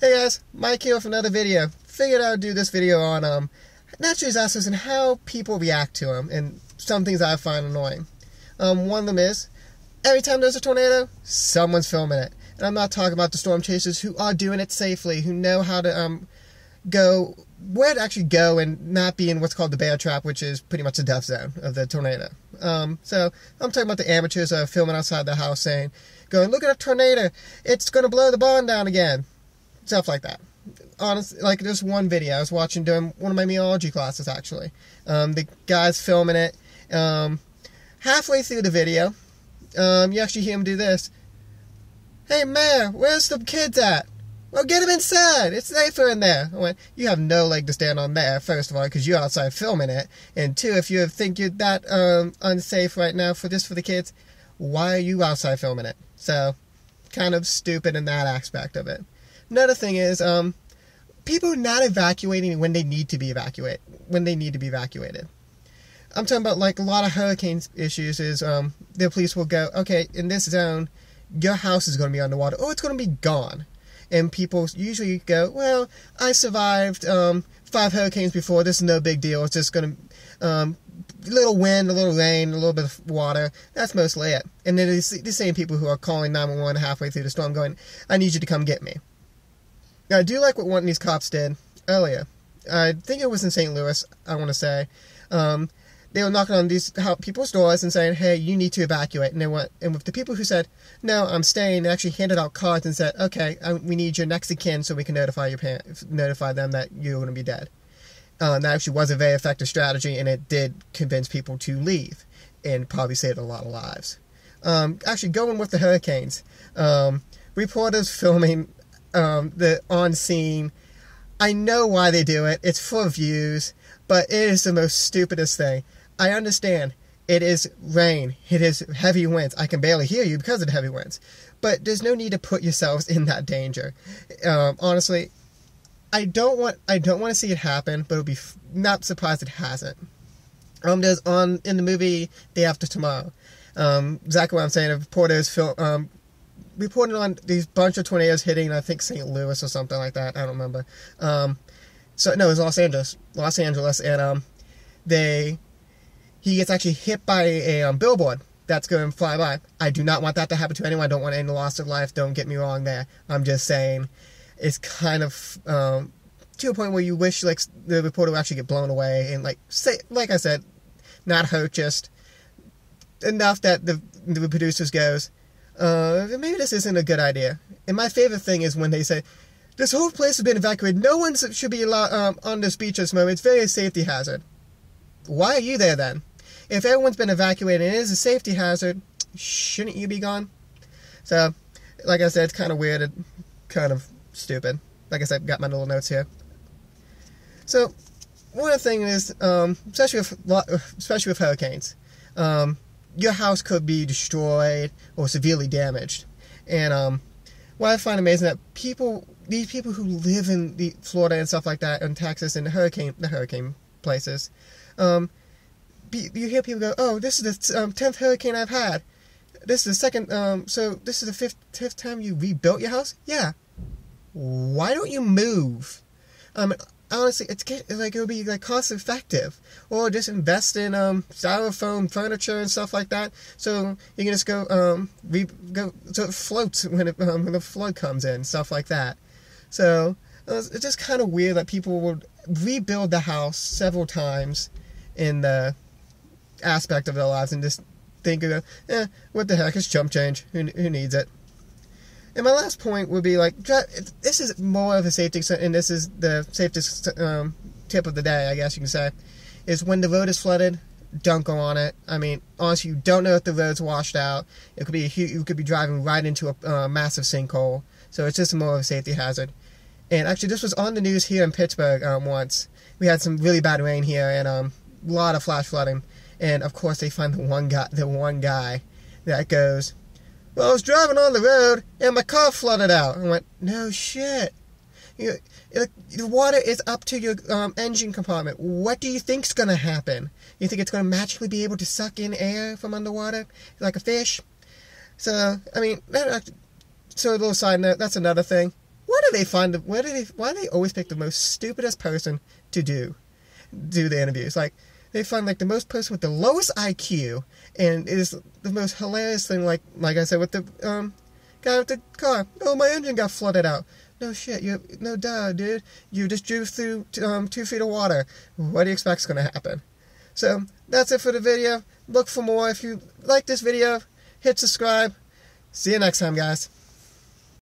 Hey guys, Mike here with another video. Figured I would do this video on natural disasters and how people react to them, and some things I find annoying. One of them is, every time there's a tornado, someone's filming it. And I'm not talking about the storm chasers who are doing it safely, who know how to go, where to actually go and not be in what's called the bear trap, which is pretty much the death zone of the tornado. So I'm talking about the amateurs who are filming outside the house saying, going, look at a tornado, it's going to blow the barn down again. Stuff like that. Honestly, like this one video I was watching during one of my meteorology classes, actually. The guy's filming it. Halfway through the video, you actually hear him do this. Hey, Mayor, where's the kids at? Well, get them inside. It's safer in there. I went, you have no leg to stand on there, first of all, because you're outside filming it. And two, if you think you're that unsafe right now for the kids, why are you outside filming it? So, kind of stupid in that aspect of it. Another thing is, people not evacuating when they need to be evacuated. I'm talking about, like, a lot of hurricane issues is, the police will go, okay, in this zone, your house is going to be underwater, or it's going to be gone. And people usually go, well, I survived 5 hurricanes before, this is no big deal, it's just going to, a little wind, a little rain, a little bit of water, that's mostly it. And then it's the same people who are calling 911 halfway through the storm going, I need you to come get me. Now, I do like what one of these cops did earlier. I think it was in St. Louis, I want to say. They were knocking on these people's doors and saying, hey, you need to evacuate. And with the people who said, no, I'm staying, they actually handed out cards and said, okay, we need your next of kin so we can notify your parents, notify them that you're going to be dead. That actually was a very effective strategy, and it did convince people to leave and probably saved a lot of lives. Actually, going with the hurricanes, reporters filming the on scene. I know why they do it. It's for views, but it is the most stupidest thing. I understand. It is rain. It is heavy winds. I can barely hear you because of the heavy winds. But there's no need to put yourselves in that danger. Honestly, I don't want to see it happen, but it'll be not surprised it hasn't. There's in the movie Day After Tomorrow. Exactly what I'm saying. Reporters reported on these bunch of tornadoes hitting, I think, St. Louis or something like that. I don't remember. So no, it was Los Angeles, and he gets actually hit by a billboard that's going to fly by. I do not want that to happen to anyone. I don't want any loss of life. Don't get me wrong there. I'm just saying it's kind of to a point where you wish like the reporter would actually get blown away and like I said, not hurt, just enough that the producers goes, maybe this isn't a good idea. And my favorite thing is when they say, this whole place has been evacuated. No one should be allowed on this beach at this moment. It's very a safety hazard. Why are you there then? If everyone's been evacuated and it is a safety hazard, shouldn't you be gone? So, like I said, it's kind of weird and kind of stupid. Like I said, got my little notes here. So, one of the things is, especially with hurricanes, your house could be destroyed or severely damaged. And what I find amazing that these people who live in Florida and stuff like that, and Texas and the hurricane places, you hear people go, oh, this is the 10th hurricane I've had. This is the second, so this is the 5th time you rebuilt your house? Yeah. Why don't you move? Honestly, it'll be like cost effective, or just invest in styrofoam furniture and stuff like that. So you can just go so it floats when the flood comes in, stuff like that. So it's just kind of weird that people would rebuild the house several times in the aspect of their lives and just think, what the heck, it's chump change. Who needs it? And my last point would be, like, this is more of a safety, and this is the safety tip of the day, I guess you can say, is when the road is flooded, don't go on it. I mean, honestly, you don't know if the road's washed out. It could be you could be driving right into a massive sinkhole. So it's just more of a safety hazard. And actually, this was on the news here in Pittsburgh once. We had some really bad rain here and a lot of flash flooding. And of course, they find the one guy that goes, well, I was driving on the road, and my car flooded out. I went, no shit. The water is up to your engine compartment. What do you think's going to happen? You think it's going to magically be able to suck in air from underwater like a fish? So, I mean, so a little side note, that's another thing. why do they always pick the most stupidest person to do the interviews? Like, they find like the most person with the lowest IQ, and it is the most hilarious thing. Like I said with the guy with the car. Oh, my engine got flooded out. No shit, no duh, dude. You just drove through 2 feet of water. What do you expect is going to happen? So that's it for the video. Look for more. If you like this video, hit subscribe. See you next time, guys.